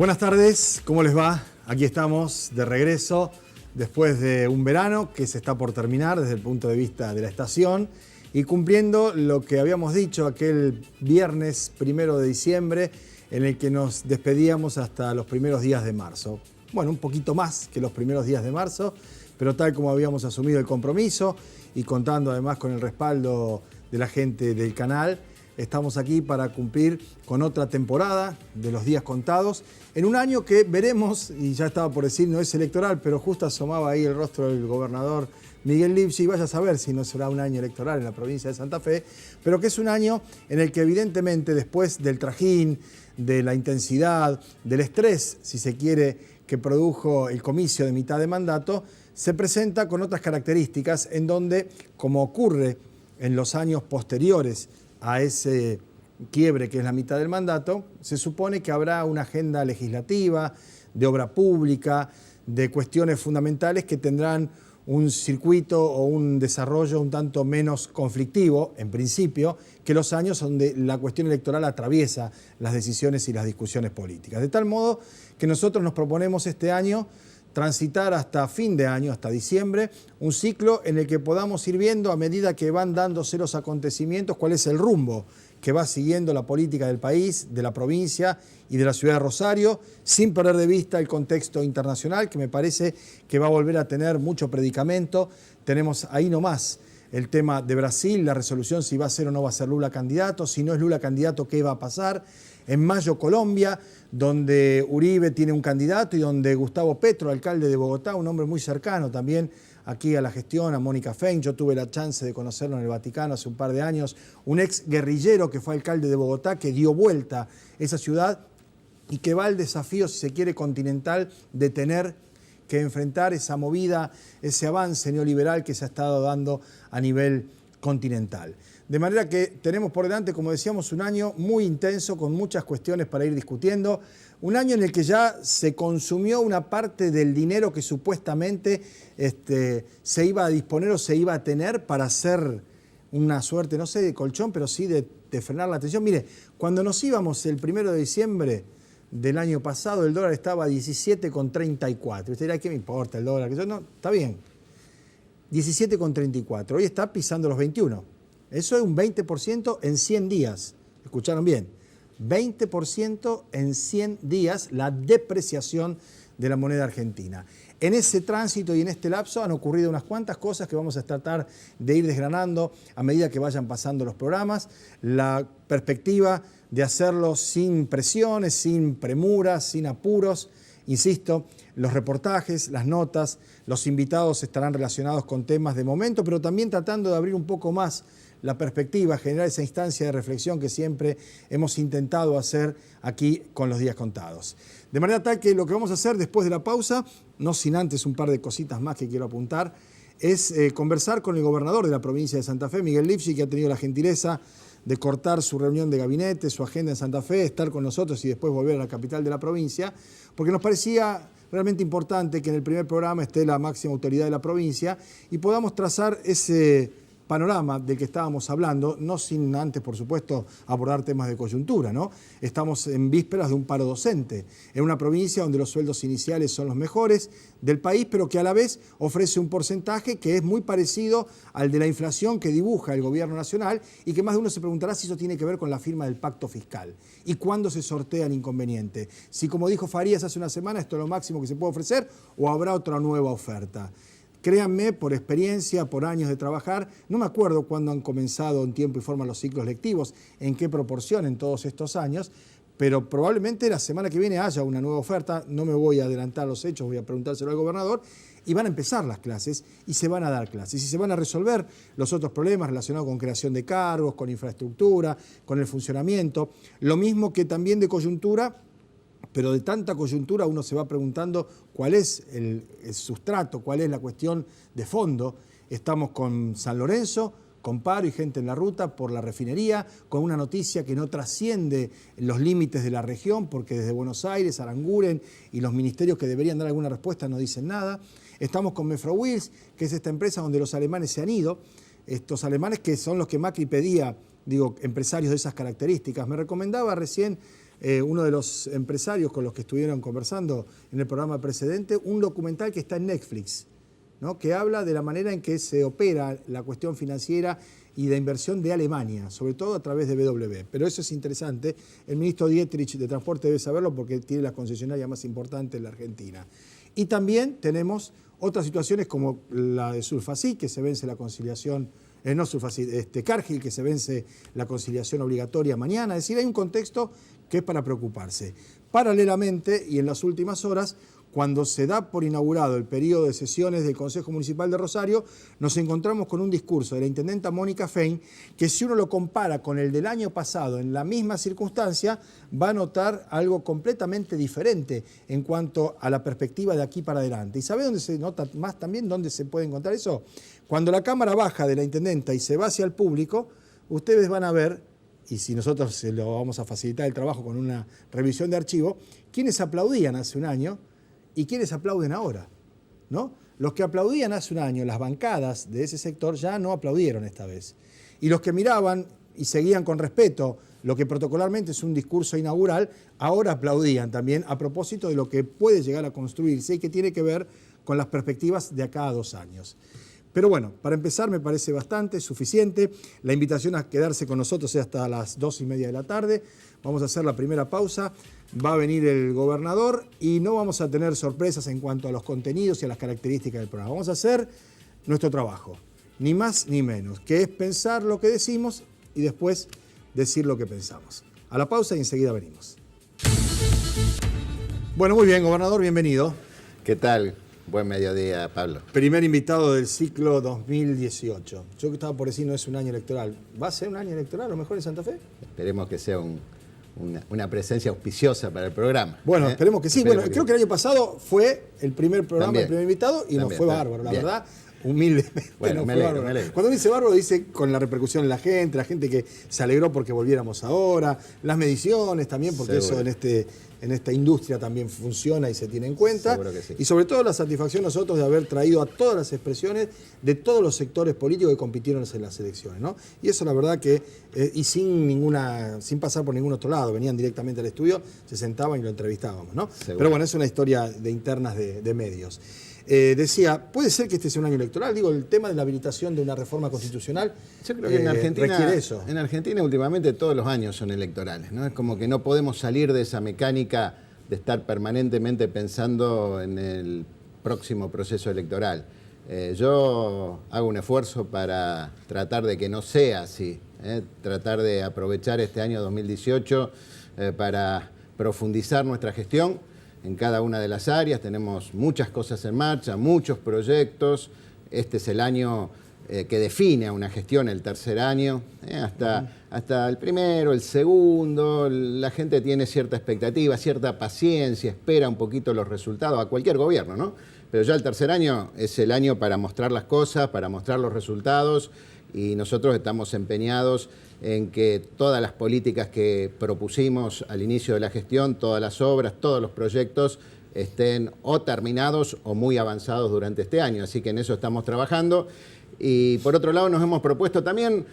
Buenas tardes, ¿cómo les va? Aquí estamos de regreso después de un verano que se está por terminar desde el punto de vista de la estación y cumpliendo lo que habíamos dicho aquel viernes 1 de diciembre en el que nos despedíamos hasta los primeros días de marzo. Bueno, un poquito más que los primeros días de marzo, pero tal como habíamos asumido el compromiso y contando además con el respaldo de la gente del canal, estamos aquí para cumplir con otra temporada de Los Días Contados, en un año que veremos, y ya estaba por decir, no es electoral, pero justo asomaba ahí el rostro del gobernador Miguel Lipsi, y vaya a saber si no será un año electoral en la provincia de Santa Fe, pero que es un año en el que evidentemente después del trajín, de la intensidad, del estrés, si se quiere, que produjo el comicio de mitad de mandato, se presenta con otras características en donde, como ocurre en los años posteriores a ese quiebre que es la mitad del mandato, se supone que habrá una agenda legislativa, de obra pública, de cuestiones fundamentales que tendrán un circuito o un desarrollo un tanto menos conflictivo, en principio, que los años donde la cuestión electoral atraviesa las decisiones y las discusiones políticas. De tal modo que nosotros nos proponemos este año transitar hasta fin de año, hasta diciembre, un ciclo en el que podamos ir viendo a medida que van dándose los acontecimientos cuál es el rumbo que va siguiendo la política del país, de la provincia y de la ciudad de Rosario, sin perder de vista el contexto internacional, que me parece que va a volver a tener mucho predicamento. Tenemos ahí nomás el tema de Brasil, la resolución si va a ser o no va a ser Lula candidato, si no es Lula candidato, ¿qué va a pasar? En mayo, Colombia, donde Uribe tiene un candidato y donde Gustavo Petro, alcalde de Bogotá, un hombre muy cercano también aquí a la gestión, a Mónica Fein. Yo tuve la chance de conocerlo en el Vaticano hace un par de años, un ex guerrillero que fue alcalde de Bogotá, que dio vuelta esa ciudad y que va al desafío, si se quiere, continental de tener que enfrentar esa movida, ese avance neoliberal que se ha estado dando a nivel continental. De manera que tenemos por delante, como decíamos, un año muy intenso con muchas cuestiones para ir discutiendo, un año en el que ya se consumió una parte del dinero que supuestamente se iba a disponer o se iba a tener para hacer una suerte, no sé, de colchón, pero sí de frenar la tensión. Mire, cuando nos íbamos el 1 de diciembre del año pasado, el dólar estaba a 17,34. Usted dirá, ¿qué me importa el dólar? No, está bien. 17,34. Hoy está pisando los 21. Eso es un 20% en 100 días. ¿Escucharon bien? 20% en 100 días la depreciación de la moneda argentina. En ese tránsito y en este lapso han ocurrido unas cuantas cosas que vamos a tratar de ir desgranando a medida que vayan pasando los programas. La perspectiva de hacerlo sin presiones, sin premuras, sin apuros. Insisto, los reportajes, las notas, los invitados estarán relacionados con temas de momento, pero también tratando de abrir un poco más la perspectiva, generar esa instancia de reflexión que siempre hemos intentado hacer aquí con Los Días Contados. De manera tal que lo que vamos a hacer después de la pausa, no sin antes un par de cositas más que quiero apuntar, es conversar con el gobernador de la provincia de Santa Fe, Miguel Lipsi, que ha tenido la gentileza de cortar su reunión de gabinete, su agenda en Santa Fe, estar con nosotros y después volver a la capital de la provincia, porque nos parecía realmente importante que en el primer programa esté la máxima autoridad de la provincia y podamos trazar ese panorama del que estábamos hablando, no sin antes, por supuesto, abordar temas de coyuntura, ¿no? Estamos en vísperas de un paro docente, en una provincia donde los sueldos iniciales son los mejores del país, pero que a la vez ofrece un porcentaje que es muy parecido al de la inflación que dibuja el gobierno nacional y que más de uno se preguntará si eso tiene que ver con la firma del pacto fiscal y cuándo se sortea el inconveniente. Si, como dijo Farías hace una semana, esto es lo máximo que se puede ofrecer o habrá otra nueva oferta. Créanme, por experiencia, por años de trabajar, no me acuerdo cuándo han comenzado en tiempo y forma los ciclos lectivos, en qué proporción en todos estos años, pero probablemente la semana que viene haya una nueva oferta, no me voy a adelantar los hechos, voy a preguntárselo al gobernador, y van a empezar las clases y se van a dar clases y se van a resolver los otros problemas relacionados con creación de cargos, con infraestructura, con el funcionamiento, lo mismo que también de coyuntura. Pero de tanta coyuntura uno se va preguntando cuál es el sustrato, cuál es la cuestión de fondo. Estamos con San Lorenzo, con paro y gente en la ruta por la refinería, con una noticia que no trasciende los límites de la región, porque desde Buenos Aires, Aranguren y los ministerios que deberían dar alguna respuesta no dicen nada. Estamos con Mefrowils, que es esta empresa donde los alemanes se han ido, estos alemanes que son los que Macri pedía, digo, empresarios de esas características. Me recomendaba recién uno de los empresarios con los que estuvieron conversando en el programa precedente, un documental que está en Netflix, ¿no? Que habla de la manera en que se opera la cuestión financiera y de inversión de Alemania, sobre todo a través de BW. Pero eso es interesante. El ministro Dietrich de Transporte debe saberlo porque tiene la concesionaria más importante en la Argentina. Y también tenemos otras situaciones como la de Sulfacid, que se vence la conciliación, no Sulfacid, Cargill, que se vence la conciliación obligatoria mañana. Es decir, hay un contexto que es para preocuparse. Paralelamente, y en las últimas horas, cuando se da por inaugurado el periodo de sesiones del Consejo Municipal de Rosario, nos encontramos con un discurso de la intendenta Mónica Fein, que si uno lo compara con el del año pasado en la misma circunstancia, va a notar algo completamente diferente en cuanto a la perspectiva de aquí para adelante. ¿Y sabe dónde se nota más también? ¿Dónde se puede encontrar eso? Cuando la cámara baja de la intendenta y se va hacia el público, ustedes van a ver, y si nosotros se lo vamos a facilitar el trabajo con una revisión de archivo, quienes aplaudían hace un año y quienes aplauden ahora, ¿no? Los que aplaudían hace un año, las bancadas de ese sector, ya no aplaudieron esta vez. Y los que miraban y seguían con respeto lo que protocolarmente es un discurso inaugural, ahora aplaudían también a propósito de lo que puede llegar a construirse y que tiene que ver con las perspectivas de acá a 2 años. Pero bueno, para empezar me parece bastante, suficiente. La invitación a quedarse con nosotros es hasta las 2:30 de la tarde. Vamos a hacer la primera pausa. Va a venir el gobernador y no vamos a tener sorpresas en cuanto a los contenidos y a las características del programa. Vamos a hacer nuestro trabajo, ni más ni menos, que es pensar lo que decimos y después decir lo que pensamos. A la pausa y enseguida venimos. Bueno, muy bien, gobernador, bienvenido. ¿Qué tal? Buen mediodía, Pablo. Primer invitado del ciclo 2018. Yo que estaba por decir no es un año electoral. ¿Va a ser un año electoral a lo mejor en Santa Fe? Esperemos que sea una presencia auspiciosa para el programa. Bueno, esperemos que sí. Esperemos Creo que el año pasado fue el primer programa, También. el primer invitado y nos fue bárbaro, la verdad. Humildemente. Bueno, me alegro. Cuando dice bárbaro, dice con la repercusión en la gente que se alegró porque volviéramos ahora, las mediciones también, porque Seguro. eso en esta industria también funciona y se tiene en cuenta. Seguro que sí. Y sobre todo la satisfacción nosotros de haber traído a todas las expresiones de todos los sectores políticos que compitieron en las elecciones, ¿no? Y eso la verdad que, y sin pasar por ningún otro lado, venían directamente al estudio, se sentaban y lo entrevistábamos, ¿no? Seguro. Pero bueno, es una historia de internas de medios. Decía, ¿puede ser que este sea un año electoral? Digo, el tema de la habilitación de una reforma constitucional. Yo creo que en Argentina, requiere eso. En Argentina últimamente todos los años son electorales, ¿no? Es como que no podemos salir de esa mecánica de estar permanentemente pensando en el próximo proceso electoral. Yo hago un esfuerzo para tratar de que no sea así, tratar de aprovechar este año 2018 para profundizar nuestra gestión en cada una de las áreas. Tenemos muchas cosas en marcha, muchos proyectos. Este es el año que define a una gestión, el tercer año. Hasta el primero, el segundo, la gente tiene cierta expectativa, cierta paciencia, espera un poquito los resultados, a cualquier gobierno, ¿no? Pero ya el tercer año es el año para mostrar las cosas, para mostrar los resultados, y nosotros estamos empeñados en que todas las políticas que propusimos al inicio de la gestión, todas las obras, todos los proyectos estén o terminados o muy avanzados durante este año. Así que en eso estamos trabajando. Y por otro lado nos hemos propuesto también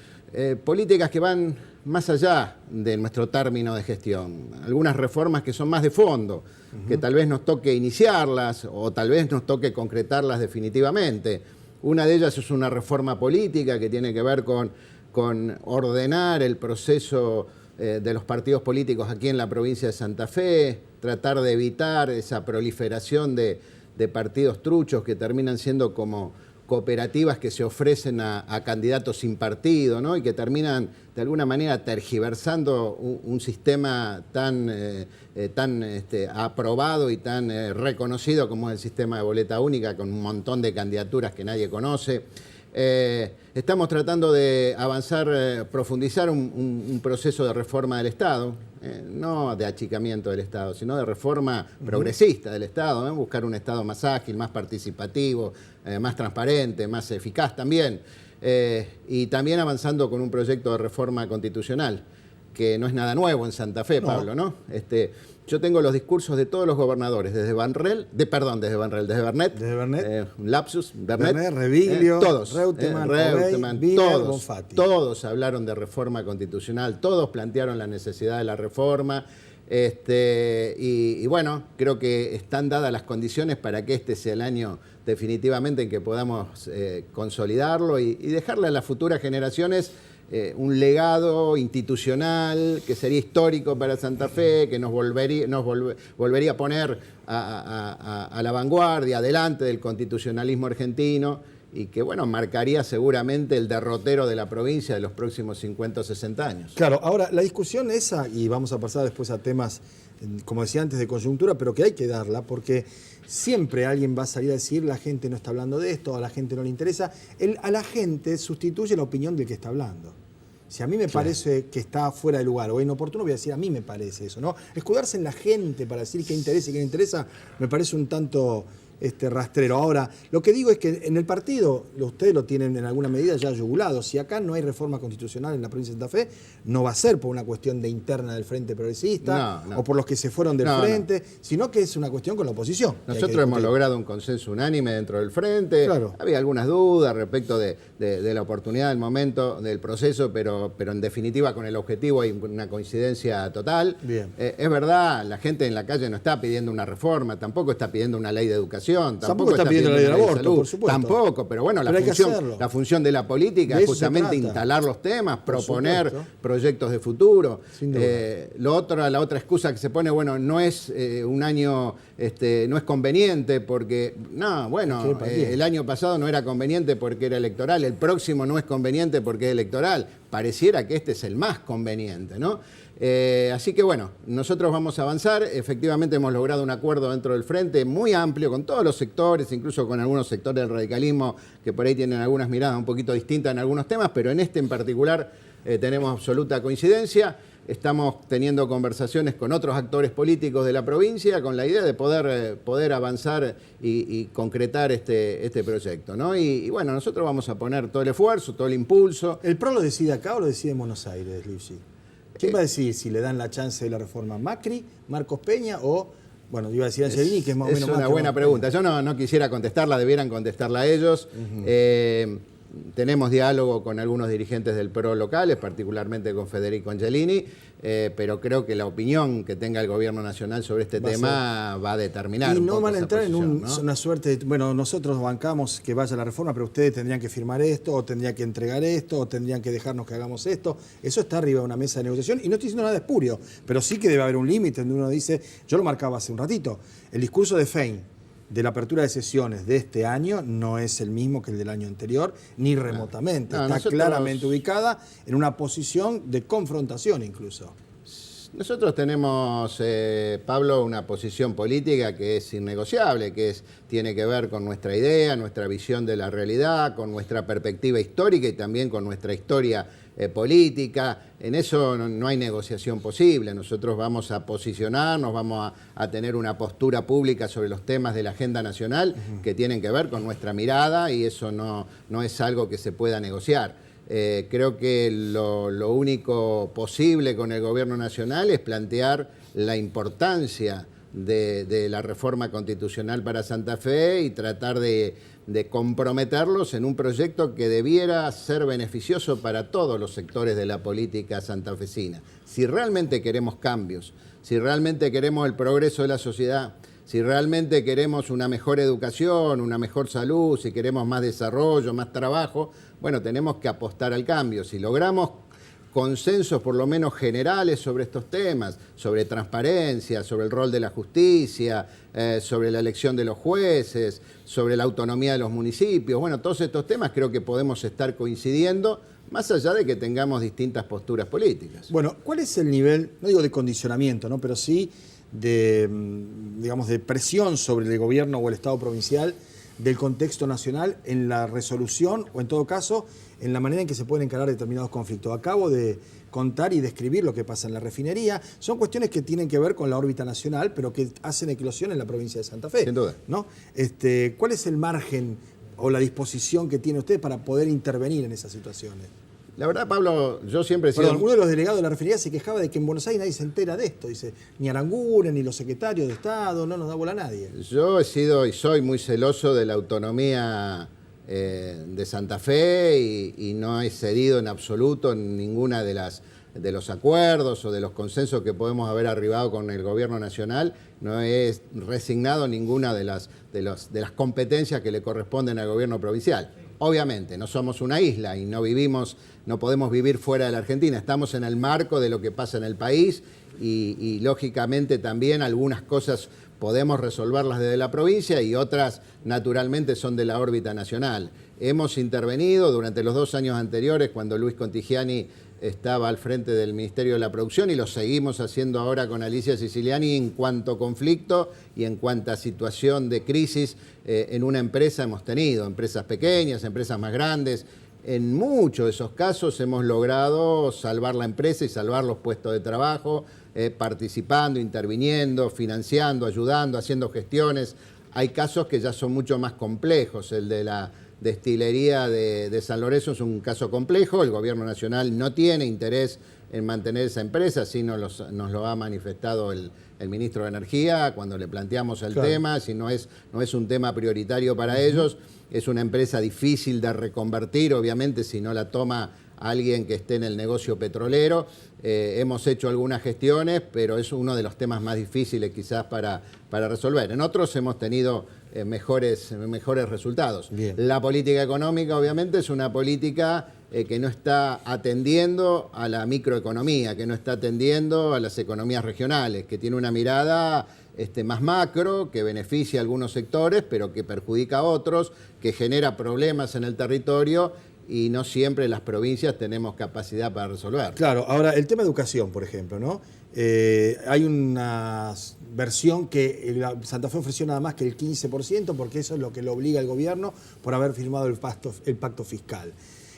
políticas que van más allá de nuestro término de gestión. Algunas reformas que son más de fondo, que tal vez nos toque iniciarlas o tal vez nos toque concretarlas definitivamente. Una de ellas es una reforma política que tiene que ver con ordenar el proceso de los partidos políticos aquí en la provincia de Santa Fe, tratar de evitar esa proliferación de partidos truchos que terminan siendo como cooperativas que se ofrecen a candidatos sin partido, ¿no? Y que terminan de alguna manera tergiversando un sistema tan aprobado y tan reconocido como es el sistema de boleta única, con un montón de candidaturas que nadie conoce. Estamos tratando de avanzar, profundizar un proceso de reforma del Estado, no de achicamiento del Estado, sino de reforma progresista del Estado, buscar un Estado más ágil, más participativo, más transparente, más eficaz también, y también avanzando con un proyecto de reforma constitucional, que no es nada nuevo en Santa Fe, Pablo, ¿no? Yo tengo los discursos de todos los gobernadores, desde Bernet, un lapsus, Bernet, Reviglio, todos, Reutemann, todos hablaron de reforma constitucional, todos plantearon la necesidad de la reforma. Y bueno, creo que están dadas las condiciones para que este sea el año definitivamente en que podamos consolidarlo y dejarle a las futuras generaciones un legado institucional que sería histórico para Santa Fe, que nos volvería a poner a la vanguardia, adelante del constitucionalismo argentino y que, bueno, marcaría seguramente el derrotero de la provincia de los próximos 50 o 60 años. Claro, ahora la discusión esa, y vamos a pasar después a temas, como decía antes, de coyuntura, pero que hay que darla, porque siempre alguien va a salir a decir la gente no está hablando de esto, a la gente no le interesa. A la gente sustituye la opinión del que está hablando. Si a mí me parece que está fuera de lugar o inoportuno, voy a decir a mí me parece eso, ¿no? Escudarse en la gente para decir qué interesa y qué no interesa, me parece un tanto rastrero. Ahora, lo que digo es que en el partido, ustedes lo tienen en alguna medida ya yugulado. Si acá no hay reforma constitucional en la provincia de Santa Fe, no va a ser por una cuestión de interna del Frente Progresista o por los que se fueron del Frente, sino que es una cuestión con la oposición. Nosotros hemos logrado un consenso unánime dentro del Frente. Claro. Había algunas dudas respecto de la oportunidad del momento, del proceso, pero en definitiva con el objetivo hay una coincidencia total. Bien. Es verdad, la gente en la calle no está pidiendo una reforma, tampoco está pidiendo una ley de educación, tampoco está pidiendo la ley del aborto, salud, por supuesto. Tampoco, pero bueno, la función de la política es justamente instalar los temas, proponer proyectos de futuro. La otra excusa que se pone, bueno, no es un año, no es conveniente porque, el año pasado no era conveniente porque era electoral, el próximo no es conveniente porque es electoral. Pareciera que este es el más conveniente, ¿no? Así que bueno, nosotros vamos a avanzar. Efectivamente hemos logrado un acuerdo dentro del Frente muy amplio con todos los sectores, incluso con algunos sectores del radicalismo que por ahí tienen algunas miradas un poquito distintas en algunos temas, pero en este en particular tenemos absoluta coincidencia. Estamos teniendo conversaciones con otros actores políticos de la provincia con la idea de poder avanzar y concretar este proyecto, ¿no? Y bueno, nosotros vamos a poner todo el esfuerzo, todo el impulso. ¿El PRO lo decide acá o lo decide en Buenos Aires, Livsi? ¿Quién va a decidir si le dan la chance de la reforma? ¿Macri, Marcos Peña o, bueno, iba a decir Angelini, que es más o menos más? Es una buena pregunta. Yo no quisiera contestarla, debieran contestarla ellos. Tenemos diálogo con algunos dirigentes del PRO locales, particularmente con Federico Angelini, pero creo que la opinión que tenga el gobierno nacional sobre este tema va a determinar. Y no van a entrar en una suerte de, bueno, nosotros bancamos que vaya la reforma, pero ustedes tendrían que firmar esto, o tendrían que entregar esto, o tendrían que dejarnos que hagamos esto. Eso está arriba de una mesa de negociación, y no estoy diciendo nada espurio, pero sí que debe haber un límite donde uno dice, yo lo marcaba hace un ratito, el discurso de Fein de la apertura de sesiones de este año no es el mismo que el del año anterior, ni remotamente. Está claramente ubicada en una posición de confrontación incluso. Nosotros tenemos, Pablo, una posición política que es innegociable, que tiene que ver con nuestra idea, nuestra visión de la realidad, con nuestra perspectiva histórica y también con nuestra historia política. En eso no hay negociación posible. Nosotros vamos a posicionarnos, vamos a tener una postura pública sobre los temas de la agenda nacional que tienen que ver con nuestra mirada y eso no es algo que se pueda negociar. Creo que lo único posible con el gobierno nacional es plantear la importancia de la reforma constitucional para Santa Fe y tratar de comprometerlos en un proyecto que debiera ser beneficioso para todos los sectores de la política santafesina. Si realmente queremos cambios, si realmente queremos el progreso de la sociedad, si realmente queremos una mejor educación, una mejor salud, si queremos más desarrollo, más trabajo, bueno, tenemos que apostar al cambio. Si logramos consensos por lo menos generales sobre estos temas, sobre transparencia, sobre el rol de la justicia, sobre la elección de los jueces, sobre la autonomía de los municipios, bueno, todos estos temas creo que podemos estar coincidiendo, más allá de que tengamos distintas posturas políticas. Bueno, ¿cuál es el nivel, no digo de condicionamiento, ¿no?, pero sí de, digamos, de presión sobre el gobierno o el Estado provincial del contexto nacional en la resolución o en todo caso en la manera en que se pueden encarar determinados conflictos? Acabo de contar y describir lo que pasa en la refinería. Son cuestiones que tienen que ver con la órbita nacional, pero que hacen eclosión en la provincia de Santa Fe. Sin duda. ¿No? ¿Cuál es el margen o la disposición que tiene usted para poder intervenir en esas situaciones? La verdad, Pablo, yo siempre he sido... Perdón, uno de los delegados de la refinería se quejaba de que en Buenos Aires nadie se entera de esto. Dice, ni Aranguren, ni los secretarios de Estado, no nos da bola a nadie. Yo he sido y soy muy celoso de la autonomía de Santa Fe y no he cedido en absoluto en ninguna de las de los acuerdos o de los consensos que podemos haber arribado con el gobierno nacional, no he resignado ninguna de las competencias que le corresponden al gobierno provincial. Obviamente, no somos una isla y no podemos vivir fuera de la Argentina, estamos en el marco de lo que pasa en el país y lógicamente también algunas cosas podemos resolverlas desde la provincia y otras naturalmente son de la órbita nacional. Hemos intervenido durante los 2 años anteriores cuando Luis Contigiani estaba al frente del Ministerio de la Producción y lo seguimos haciendo ahora con Alicia Siciliani en cuanto conflicto y en cuanta situación de crisis en una empresa hemos tenido, empresas pequeñas, empresas más grandes. En muchos de esos casos hemos logrado salvar la empresa y salvar los puestos de trabajo, participando, interviniendo, financiando, ayudando, haciendo gestiones. Hay casos que ya son mucho más complejos. El de la destilería de San Lorenzo es un caso complejo. El gobierno nacional no tiene interés en mantener esa empresa, así nos lo ha manifestado el ministro de Energía cuando le planteamos el tema, si no es un tema prioritario para ellos. Es una empresa difícil de reconvertir, obviamente, si no la toma alguien que esté en el negocio petrolero. Hemos hecho algunas gestiones, pero es uno de los temas más difíciles quizás para resolver. En otros hemos tenido mejores resultados. Bien. La política económica, obviamente, es una política que no está atendiendo a la microeconomía, que no está atendiendo a las economías regionales, que tiene una mirada más macro, que beneficia a algunos sectores, pero que perjudica a otros, que genera problemas en el territorio y no siempre las provincias tenemos capacidad para resolver. Claro, ahora el tema de educación, por ejemplo, ¿no? Hay una versión que Santa Fe ofreció nada más que el 15%, porque eso es lo que le obliga al gobierno por haber firmado el pacto fiscal.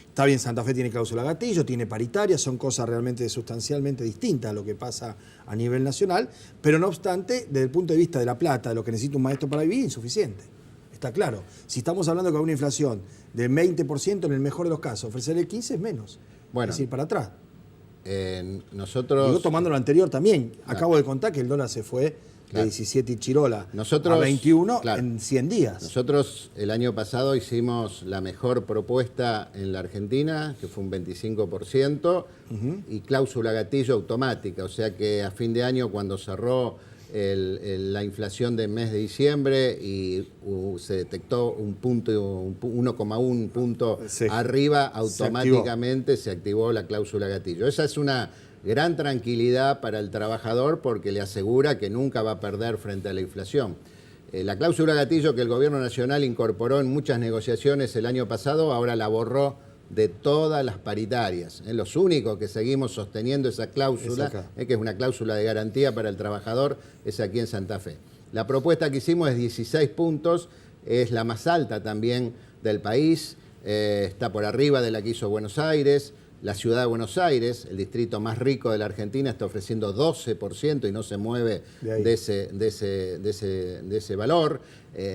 Está bien, Santa Fe tiene cláusula gatillo, tiene paritaria, son cosas realmente sustancialmente distintas a lo que pasa a nivel nacional, pero no obstante, desde el punto de vista de la plata, de lo que necesita un maestro para vivir, insuficiente. Está claro. Si estamos hablando de una inflación del 20%, en el mejor de los casos, ofrecer el 15% es menos. Bueno, es decir, para atrás. Nosotros... Digo, tomando lo anterior también. Acabo de contar que el dólar se fue de 17 y chirola a 21 en 100 días. Nosotros el año pasado hicimos la mejor propuesta en la Argentina, que fue un 25%, y cláusula gatillo automática. O sea que a fin de año, cuando cerró la inflación del mes de diciembre y se detectó un punto, 1,1 punto arriba, automáticamente se activó la cláusula gatillo. Esa es una gran tranquilidad para el trabajador porque le asegura que nunca va a perder frente a la inflación. La cláusula gatillo que el gobierno nacional incorporó en muchas negociaciones el año pasado, ahora la borró de todas las paritarias. Los únicos que seguimos sosteniendo esa cláusula, que es una cláusula de garantía para el trabajador, es aquí en Santa Fe. La propuesta que hicimos es 16 puntos, es la más alta también del país, está por arriba de la que hizo Buenos Aires. La ciudad de Buenos Aires, el distrito más rico de la Argentina, está ofreciendo 12% y no se mueve de ese valor.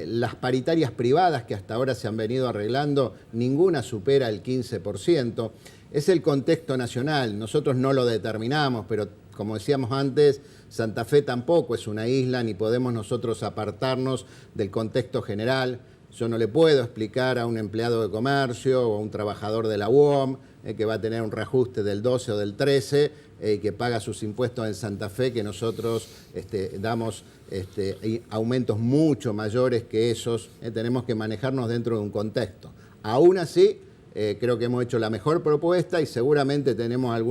Las paritarias privadas que hasta ahora se han venido arreglando, ninguna supera el 15%. Es el contexto nacional, nosotros no lo determinamos, pero como decíamos antes, Santa Fe tampoco es una isla, ni podemos nosotros apartarnos del contexto general. Yo no le puedo explicar a un empleado de comercio o a un trabajador de la UOM que va a tener un reajuste del 12 o del 13 y que paga sus impuestos en Santa Fe, que nosotros damos aumentos mucho mayores que esos. Tenemos que manejarnos dentro de un contexto. Aún así, creo que hemos hecho la mejor propuesta y seguramente tenemos hay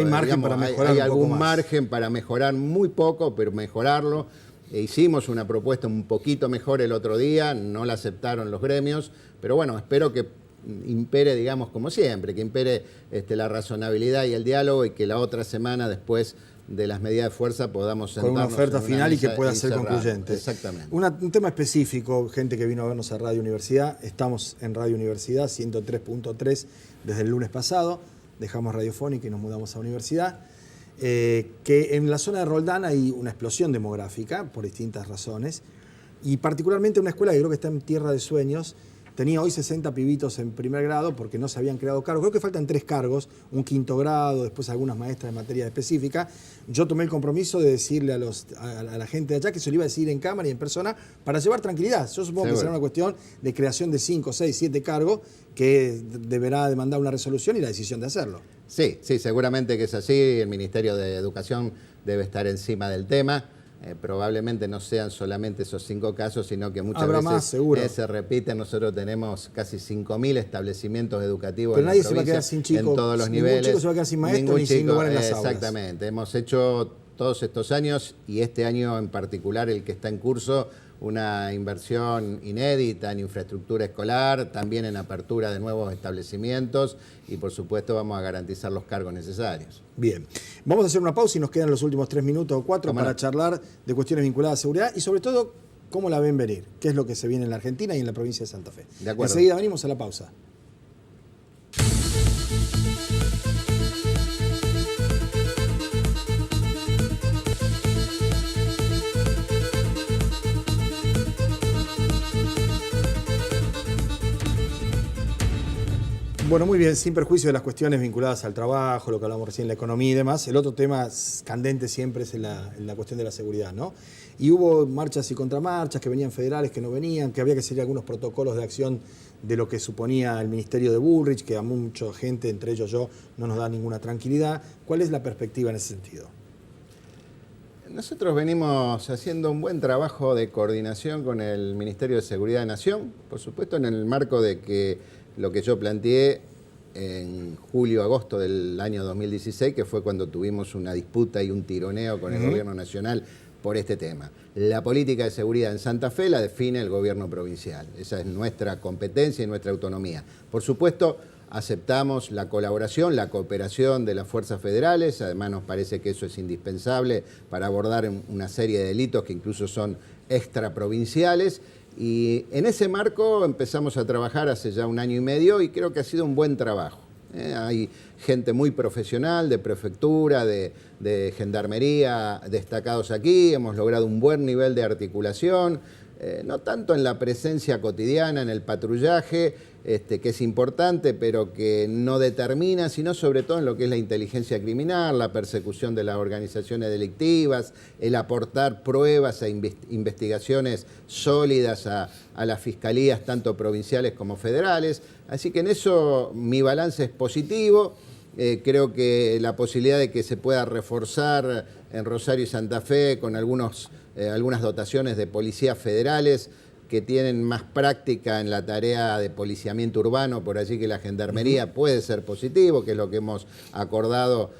margen para mejorar hay algún margen para mejorar, muy poco, pero mejorarlo. Hicimos una propuesta un poquito mejor el otro día, no la aceptaron los gremios, pero bueno, espero que impere, digamos, como siempre, que impere la razonabilidad y el diálogo y que la otra semana, después de las medidas de fuerza, podamos sentarnos con una oferta final y que pueda ser concluyente. Exactamente. Un tema específico, gente que vino a vernos a Radio Universidad, estamos en Radio Universidad 103.3 desde el lunes pasado, dejamos Radiofónica y nos mudamos a Universidad. Que en la zona de Roldán hay una explosión demográfica por distintas razones y particularmente una escuela que creo que está en tierra de sueños tenía hoy 60 pibitos en primer grado porque no se habían creado cargos. Creo que faltan 3 cargos, un quinto grado, después algunas maestras de materia específica. Yo tomé el compromiso de decirle a la gente de allá que se lo iba a decir en cámara y en persona para llevar tranquilidad. Yo supongo que será una cuestión de creación de 5, 6, 7 cargos que deberá demandar una resolución y la decisión de hacerlo. Sí, seguramente que es así. El Ministerio de Educación debe estar encima del tema. Probablemente no sean solamente esos 5 casos, sino que muchas veces más, seguro. Se repiten. Nosotros tenemos casi 5.000 establecimientos educativos pero en nadie la se va a quedar sin chicos, en todos los niveles. Ningún chico se va a quedar sin maestro ni sin lugar en las aulas. Exactamente. Hemos hecho todos estos años, y este año en particular, el que está en curso, una inversión inédita en infraestructura escolar, también en apertura de nuevos establecimientos, y por supuesto vamos a garantizar los cargos necesarios. Bien, vamos a hacer una pausa y nos quedan los últimos 3 minutos o 4 para charlar de cuestiones vinculadas a seguridad y sobre todo cómo la ven venir, qué es lo que se viene en la Argentina y en la provincia de Santa Fe. De acuerdo. Enseguida venimos a la pausa. Bueno, muy bien, sin perjuicio de las cuestiones vinculadas al trabajo, lo que hablamos recién, la economía y demás, el otro tema candente siempre es la cuestión de la seguridad, ¿no? Y hubo marchas y contramarchas, que venían federales, que no venían, que había que seguir algunos protocolos de acción de lo que suponía el ministerio de Bullrich, que a mucha gente, entre ellos yo, no nos da ninguna tranquilidad. ¿Cuál es la perspectiva en ese sentido? Nosotros venimos haciendo un buen trabajo de coordinación con el Ministerio de Seguridad de Nación, por supuesto en el marco de que lo que yo planteé en julio-agosto del año 2016, que fue cuando tuvimos una disputa y un tironeo con el gobierno nacional por este tema. La política de seguridad en Santa Fe la define el gobierno provincial. Esa es nuestra competencia y nuestra autonomía. Por supuesto, aceptamos la colaboración, la cooperación de las fuerzas federales. Además, nos parece que eso es indispensable para abordar una serie de delitos que incluso son extraprovinciales. Y en ese marco empezamos a trabajar hace ya 1 año y medio y creo que ha sido un buen trabajo. Hay gente muy profesional de prefectura, de gendarmería destacados aquí, hemos logrado un buen nivel de articulación, no tanto en la presencia cotidiana, en el patrullaje, que es importante, pero que no determina, sino sobre todo en lo que es la inteligencia criminal, la persecución de las organizaciones delictivas, el aportar pruebas e investigaciones sólidas a las fiscalías, tanto provinciales como federales. Así que en eso mi balance es positivo. Creo que la posibilidad de que se pueda reforzar en Rosario y Santa Fe con algunas dotaciones de policías federales que tienen más práctica en la tarea de policiamiento urbano, por allí que la gendarmería, puede ser positivo, que es lo que hemos acordado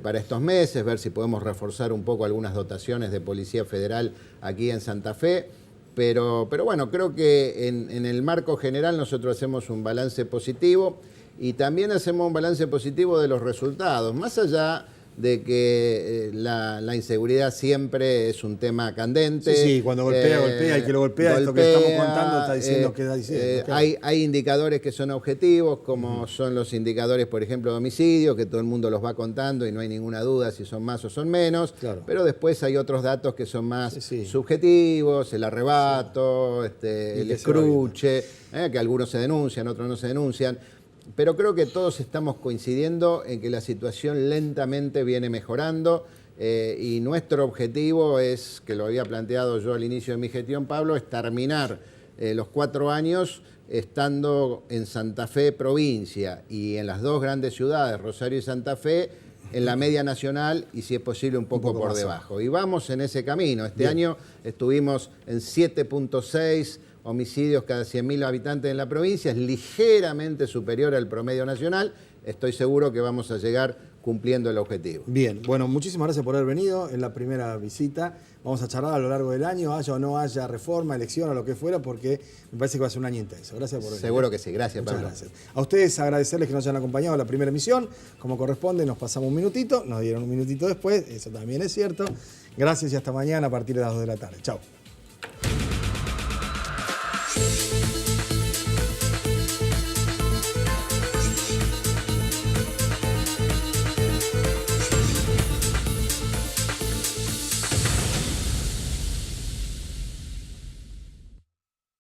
para estos meses, ver si podemos reforzar un poco algunas dotaciones de policía federal aquí en Santa Fe. Pero bueno, creo que en el marco general nosotros hacemos un balance positivo y también hacemos un balance positivo de los resultados, más allá de que la inseguridad siempre es un tema candente. Sí, cuando golpea y que lo golpea, esto que estamos contando está diciendo que está diciendo. Claro. Hay indicadores que son objetivos, como son los indicadores, por ejemplo, de homicidio, que todo el mundo los va contando y no hay ninguna duda si son más o son menos, claro. Pero después hay otros datos que son más subjetivos, el arrebato, el escruche, que algunos se denuncian, otros no se denuncian. Pero creo que todos estamos coincidiendo en que la situación lentamente viene mejorando y nuestro objetivo es, que lo había planteado yo al inicio de mi gestión, Pablo, es terminar los 4 años estando en Santa Fe provincia y en las 2 grandes ciudades, Rosario y Santa Fe, en la media nacional y si es posible un poco por debajo. Y vamos en ese camino. Este año estuvimos en 7.6 homicidios cada 100.000 habitantes en la provincia, es ligeramente superior al promedio nacional. Estoy seguro que vamos a llegar cumpliendo el objetivo. Bien, bueno, muchísimas gracias por haber venido en la primera visita. Vamos a charlar a lo largo del año, haya o no haya reforma, elección o lo que fuera, porque me parece que va a ser un año intenso. Gracias por venir. Seguro que sí, gracias, Pablo. Muchas gracias. A ustedes agradecerles que nos hayan acompañado a la primera emisión. Como corresponde, nos pasamos un minutito, nos dieron un minutito después, eso también es cierto. Gracias y hasta mañana a partir de las 2 de la tarde. Chao.